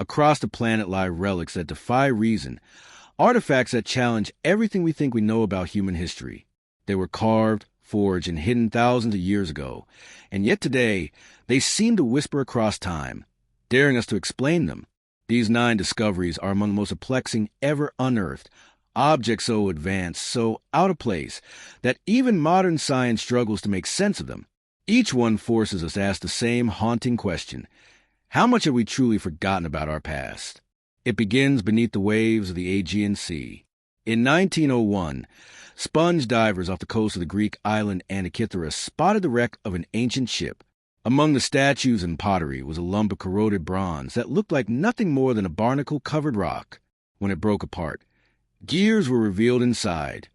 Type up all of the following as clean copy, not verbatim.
Across the planet lie relics that defy reason, artifacts that challenge everything we think we know about human history. They were carved, forged, and hidden thousands of years ago, and yet today they seem to whisper across time, daring us to explain them. These 9 discoveries are among the most perplexing ever unearthed, objects so advanced, so out of place, that even modern science struggles to make sense of them. Each one forces us to ask the same haunting question: how much have we truly forgotten about our past? It begins beneath the waves of the Aegean Sea. In 1901, sponge divers off the coast of the Greek island Antikythera spotted the wreck of an ancient ship. Among the statues and pottery was a lump of corroded bronze that looked like nothing more than a barnacle-covered rock. When it broke apart, gears were revealed inside.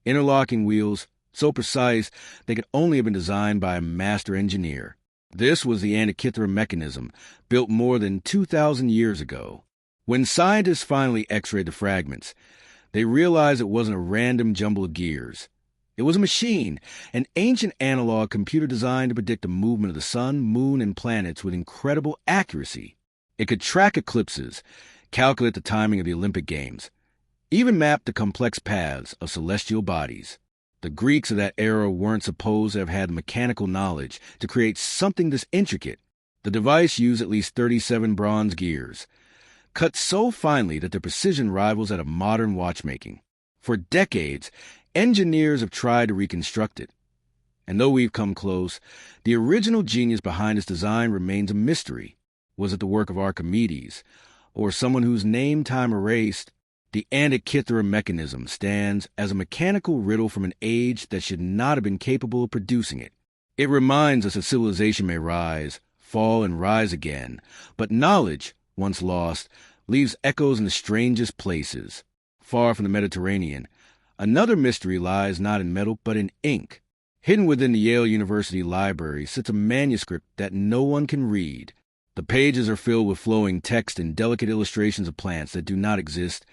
Interlocking wheels, so precise they could only have been designed by a master engineer. This was the Antikythera Mechanism, built more than 2,000 years ago. When scientists finally x-rayed the fragments, they realized it wasn't a random jumble of gears. It was a machine, an ancient analog computer designed to predict the movement of the sun, moon, and planets with incredible accuracy. It could track eclipses, calculate the timing of the Olympic Games, even map the complex paths of celestial bodies. The Greeks of that era weren't supposed to have had the mechanical knowledge to create something this intricate. The device used at least 37 bronze gears, cut so finely that their precision rivals that of modern watchmaking. For decades, engineers have tried to reconstruct it. And though we've come close, the original genius behind its design remains a mystery. Was it the work of Archimedes, or someone whose name time erased? The Antikythera Mechanism stands as a mechanical riddle from an age that should not have been capable of producing it. It reminds us that civilization may rise, fall, and rise again, but knowledge, once lost, leaves echoes in the strangest places. Far from the Mediterranean, another mystery lies not in metal but in ink. Hidden within the Yale University Library sits a manuscript that no one can read. The pages are filled with flowing text and delicate illustrations of plants that do not exist,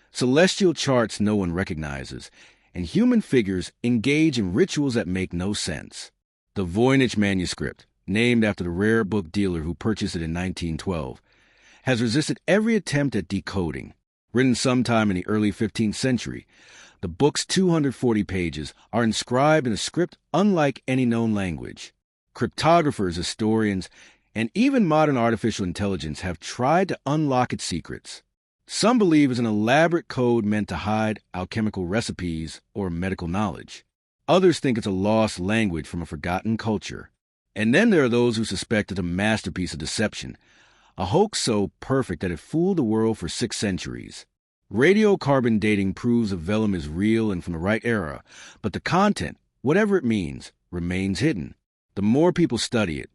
celestial charts no one recognizes, and human figures engage in rituals that make no sense. The Voynich Manuscript, named after the rare book dealer who purchased it in 1912, has resisted every attempt at decoding. Written sometime in the early 15th century, the book's 240 pages are inscribed in a script unlike any known language. Cryptographers, historians, and even modern artificial intelligence have tried to unlock its secrets. Some believe it's an elaborate code meant to hide alchemical recipes or medical knowledge. Others think it's a lost language from a forgotten culture. And then there are those who suspect it's a masterpiece of deception, a hoax so perfect that it fooled the world for 6 centuries. Radiocarbon dating proves the vellum is real and from the right era, but the content, whatever it means, remains hidden. The more people study it,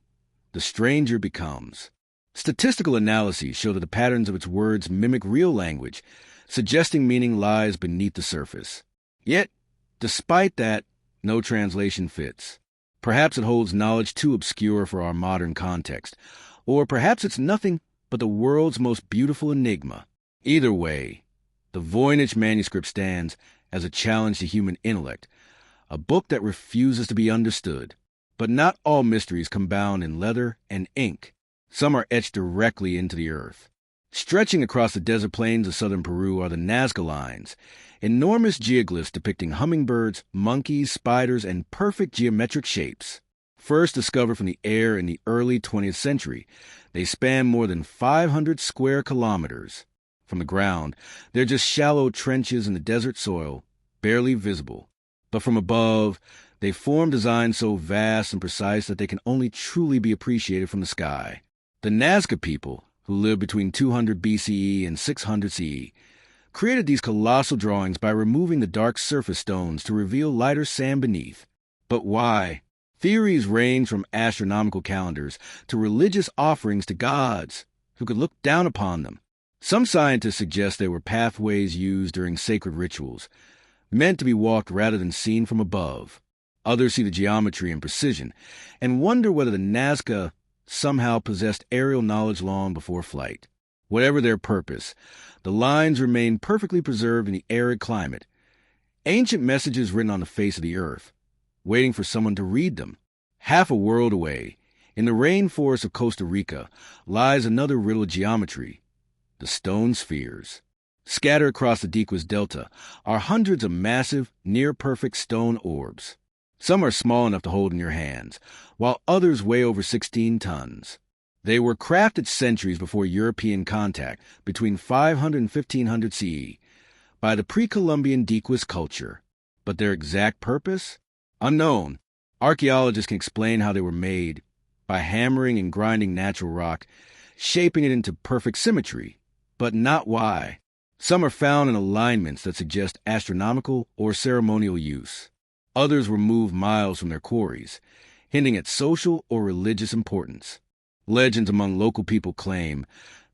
the stranger it becomes. Statistical analyses show that the patterns of its words mimic real language, suggesting meaning lies beneath the surface. Yet, despite that, no translation fits. Perhaps it holds knowledge too obscure for our modern context, or perhaps it's nothing but the world's most beautiful enigma. Either way, the Voynich Manuscript stands as a challenge to human intellect, a book that refuses to be understood. But not all mysteries come bound in leather and ink. Some are etched directly into the earth. Stretching across the desert plains of southern Peru are the Nazca lines, enormous geoglyphs depicting hummingbirds, monkeys, spiders, and perfect geometric shapes. First discovered from the air in the early 20th century, they span more than 500 square kilometers. From the ground, they're just shallow trenches in the desert soil, barely visible. But from above, they form designs so vast and precise that they can only truly be appreciated from the sky. The Nazca people, who lived between 200 BCE and 600 CE, created these colossal drawings by removing the dark surface stones to reveal lighter sand beneath. But why? Theories range from astronomical calendars to religious offerings to gods who could look down upon them. Some scientists suggest they were pathways used during sacred rituals, meant to be walked rather than seen from above. Others see the geometry and precision and wonder whether the Nazca somehow possessed aerial knowledge long before flight. Whatever their purpose, the lines remain perfectly preserved in the arid climate, ancient messages written on the face of the earth, waiting for someone to read them. Half a world away, in the rainforest of Costa Rica, lies another riddle of geometry, the stone spheres. Scattered across the Dequas Delta are hundreds of massive, near-perfect stone orbs. Some are small enough to hold in your hands, while others weigh over 16 tons. They were crafted centuries before European contact, between 500 and 1500 CE, by the pre-Columbian Dequas culture. But their exact purpose? Unknown. Archaeologists can explain how they were made by hammering and grinding natural rock, shaping it into perfect symmetry, but not why. Some are found in alignments that suggest astronomical or ceremonial use. Others were moved miles from their quarries, hinting at social or religious importance. Legends among local people claim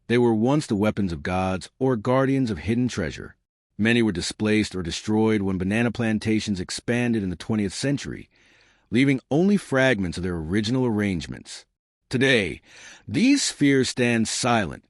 they were once the weapons of gods or guardians of hidden treasure. Many were displaced or destroyed when banana plantations expanded in the 20th century, leaving only fragments of their original arrangements. Today, these spheres stand silent,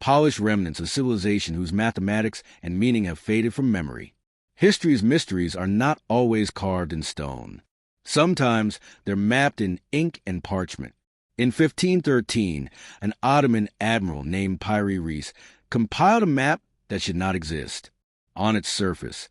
polished remnants of civilization whose mathematics and meaning have faded from memory. History's mysteries are not always carved in stone. Sometimes they're mapped in ink and parchment. In 1513, an Ottoman admiral named Piri Reis compiled a map that should not exist. On its surface,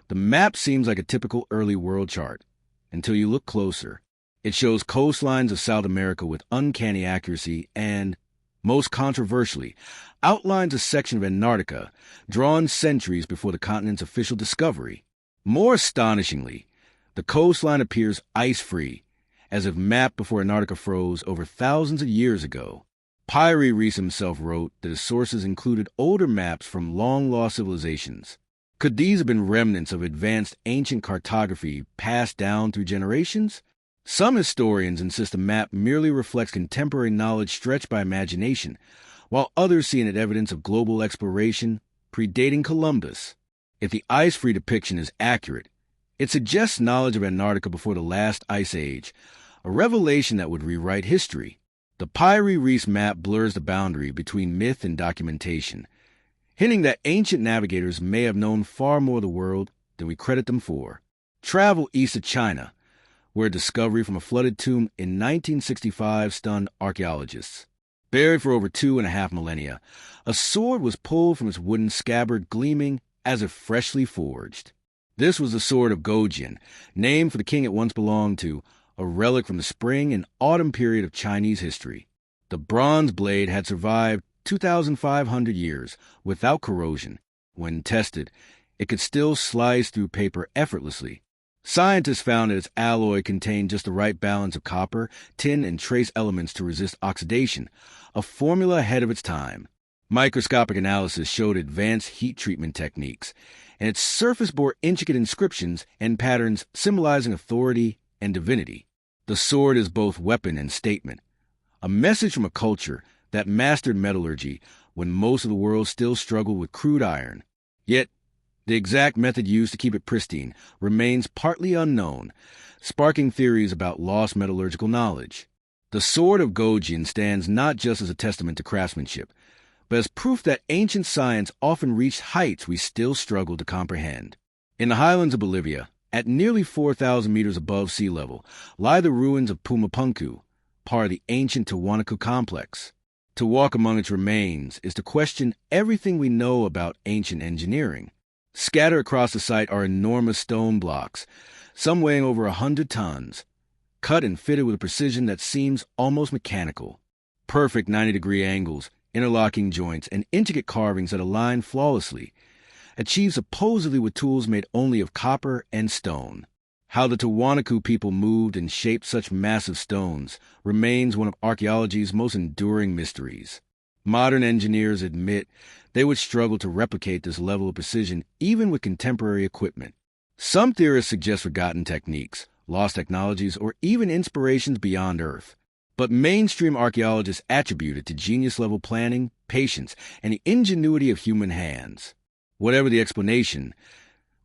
the map seems like a typical early world chart. Until you look closer, it shows coastlines of South America with uncanny accuracy and, most controversially, outlines a section of Antarctica drawn centuries before the continent's official discovery. More astonishingly, the coastline appears ice-free, as if mapped before Antarctica froze over thousands of years ago. Piri Reis himself wrote that his sources included older maps from long-lost civilizations. Could these have been remnants of advanced ancient cartography passed down through generations? Some historians insist the map merely reflects contemporary knowledge stretched by imagination, while others see in it evidence of global exploration predating Columbus. If the ice-free depiction is accurate, it suggests knowledge of Antarctica before the last ice age, a revelation that would rewrite history. The Piri Reis map blurs the boundary between myth and documentation, hinting that ancient navigators may have known far more of the world than we credit them for. Travel east of China, where a discovery from a flooded tomb in 1965 stunned archaeologists. Buried for over 2.5 millennia, a sword was pulled from its wooden scabbard, gleaming as if freshly forged. This was the sword of Gojin, named for the king it once belonged to, a relic from the spring and autumn period of Chinese history. The bronze blade had survived 2,500 years without corrosion. When tested, it could still slice through paper effortlessly. Scientists found that its alloy contained just the right balance of copper, tin, and trace elements to resist oxidation, a formula ahead of its time. Microscopic analysis showed advanced heat treatment techniques, and its surface bore intricate inscriptions and patterns symbolizing authority and divinity. The sword is both weapon and statement, a message from a culture that mastered metallurgy when most of the world still struggled with crude iron. Yet, the exact method used to keep it pristine remains partly unknown, sparking theories about lost metallurgical knowledge. The sword of Gojin stands not just as a testament to craftsmanship, but as proof that ancient science often reached heights we still struggle to comprehend. In the highlands of Bolivia, at nearly 4,000 meters above sea level, lie the ruins of Pumapunku, part of the ancient Tiwanaku complex. To walk among its remains is to question everything we know about ancient engineering. Scattered across the site are enormous stone blocks, some weighing over 100 tons, cut and fitted with a precision that seems almost mechanical. Perfect 90-degree angles, interlocking joints, and intricate carvings that align flawlessly, achieved supposedly with tools made only of copper and stone. How the Tiwanaku people moved and shaped such massive stones remains one of archaeology's most enduring mysteries. Modern engineers admit they would struggle to replicate this level of precision even with contemporary equipment. Some theorists suggest forgotten techniques, lost technologies, or even inspirations beyond Earth. But mainstream archaeologists attribute it to genius-level planning, patience, and the ingenuity of human hands. Whatever the explanation,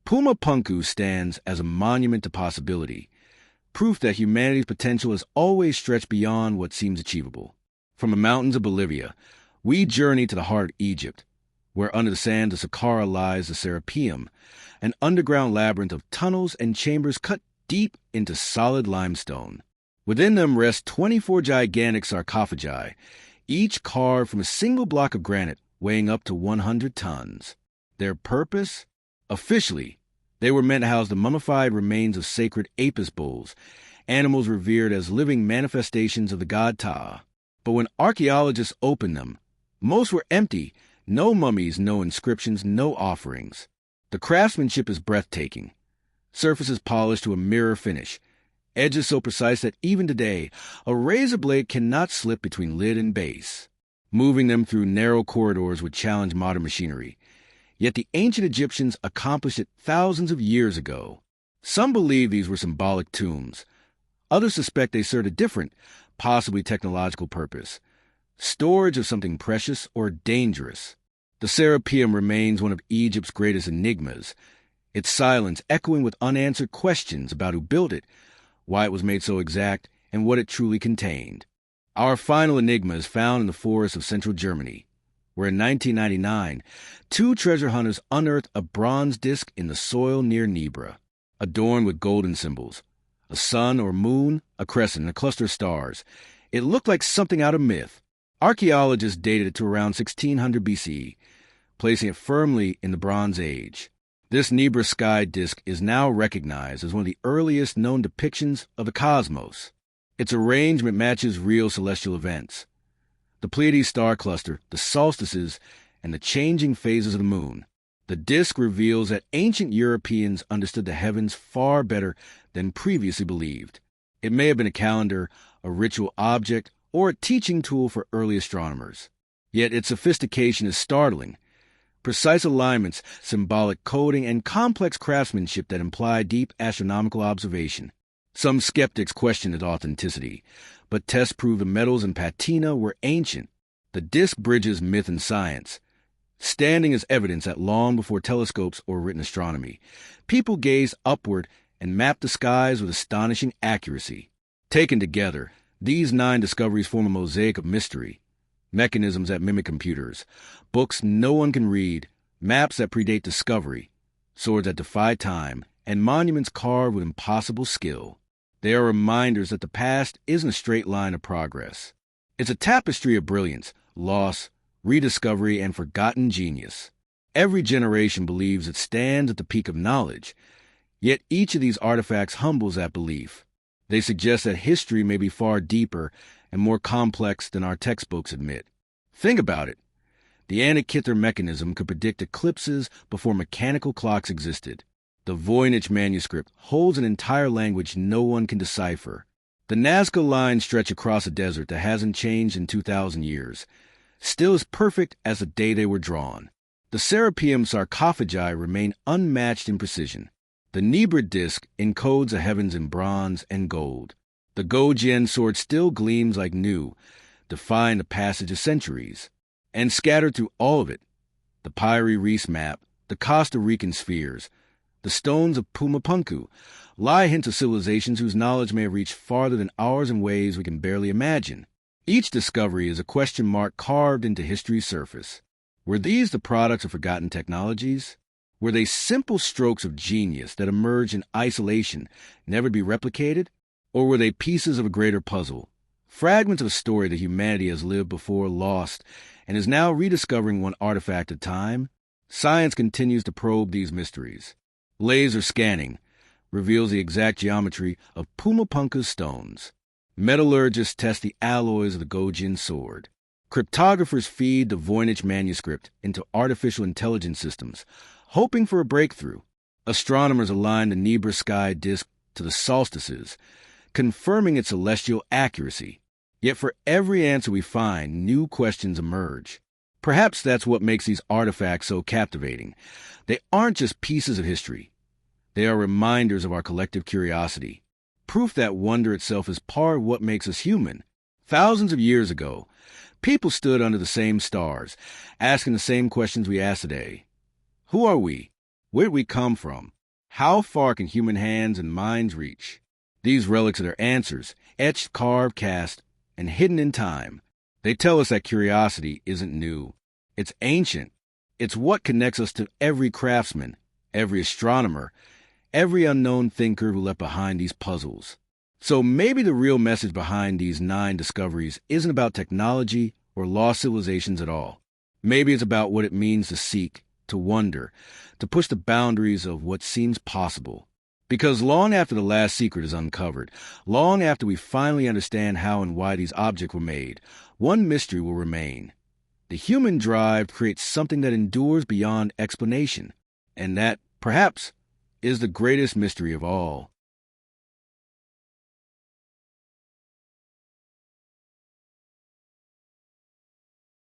Pumapunku stands as a monument to possibility, proof that humanity's potential has always stretched beyond what seems achievable. From the mountains of Bolivia, we journey to the heart of Egypt, where under the sands of Saqqara lies the Serapeum, an underground labyrinth of tunnels and chambers cut deep into solid limestone. Within them rest 24 gigantic sarcophagi, each carved from a single block of granite weighing up to 100 tons. Their purpose? Officially, they were meant to house the mummified remains of sacred Apis bulls, animals revered as living manifestations of the god Ptah. But when archaeologists opened them, most were empty. No mummies, no inscriptions, no offerings. The craftsmanship is breathtaking. Surfaces polished to a mirror finish. Edges so precise that even today, a razor blade cannot slip between lid and base. Moving them through narrow corridors would challenge modern machinery. Yet the ancient Egyptians accomplished it thousands of years ago. Some believe these were symbolic tombs. Others suspect they served a different, possibly technological purpose. Storage of something precious or dangerous. The Serapeum remains one of Egypt's greatest enigmas, its silence echoing with unanswered questions about who built it, why it was made so exact, and what it truly contained. Our final enigma is found in the forests of central Germany, where in 1999, two treasure hunters unearthed a bronze disc in the soil near Nebra, adorned with golden symbols. A sun or moon, a crescent, and a cluster of stars. It looked like something out of myth. Archaeologists dated it to around 1600 BCE, placing it firmly in the Bronze Age. This Nebra sky disk is now recognized as one of the earliest known depictions of the cosmos. Its arrangement matches real celestial events. The Pleiades star cluster, the solstices, and the changing phases of the moon. The disk reveals that ancient Europeans understood the heavens far better than previously believed. It may have been a calendar, a ritual object, or a teaching tool for early astronomers. Yet its sophistication is startling. Precise alignments, symbolic coding, and complex craftsmanship that imply deep astronomical observation. Some skeptics question its authenticity, but tests prove the metals and patina were ancient. The disk bridges myth and science, standing as evidence that long before telescopes or written astronomy, people gazed upward and mapped the skies with astonishing accuracy. Taken together, these 9 discoveries form a mosaic of mystery. Mechanisms that mimic computers, books no one can read, maps that predate discovery, swords that defy time, and monuments carved with impossible skill. They are reminders that the past isn't a straight line of progress. It's a tapestry of brilliance, loss, rediscovery, and forgotten genius. Every generation believes it stands at the peak of knowledge, yet each of these artifacts humbles that belief. They suggest that history may be far deeper and more complex than our textbooks admit. Think about it. The Antikythera Mechanism could predict eclipses before mechanical clocks existed. The Voynich Manuscript holds an entire language no one can decipher. The Nazca lines stretch across a desert that hasn't changed in 2,000 years, still as perfect as the day they were drawn. The Serapeum sarcophagi remain unmatched in precision. The Nebra disk encodes the heavens in bronze and gold. The Gojian sword still gleams like new, defying the passage of centuries. And scattered through all of it, the Pyrie Reis map, the Costa Rican spheres, the stones of Pumapunku, lie hints of civilizations whose knowledge may have reached farther than ours in ways we can barely imagine. Each discovery is a question mark carved into history's surface. Were these the products of forgotten technologies? Were they simple strokes of genius that emerged in isolation, never to be replicated? Or were they pieces of a greater puzzle, fragments of a story that humanity has lived before, lost, and is now rediscovering one artifact at a time? Science continues to probe these mysteries. Laser scanning reveals the exact geometry of Pumapunku's stones. Metallurgists test the alloys of the Gojian sword. Cryptographers feed the Voynich Manuscript into artificial intelligence systems, hoping for a breakthrough. Astronomers align the Nebra sky disk to the solstices, confirming its celestial accuracy. Yet for every answer we find, new questions emerge. Perhaps that's what makes these artifacts so captivating. They aren't just pieces of history. They are reminders of our collective curiosity, proof that wonder itself is part of what makes us human. Thousands of years ago, people stood under the same stars, asking the same questions we ask today. Who are we? Where did we come from? How far can human hands and minds reach? These relics are their answers, etched, carved, cast, and hidden in time. They tell us that curiosity isn't new. It's ancient. It's what connects us to every craftsman, every astronomer, every unknown thinker who left behind these puzzles. So maybe the real message behind these 9 discoveries isn't about technology or lost civilizations at all. Maybe it's about what it means to seek, to wonder, to push the boundaries of what seems possible. Because long after the last secret is uncovered, long after we finally understand how and why these objects were made, one mystery will remain. The human drive creates something that endures beyond explanation, and that, perhaps, is the greatest mystery of all.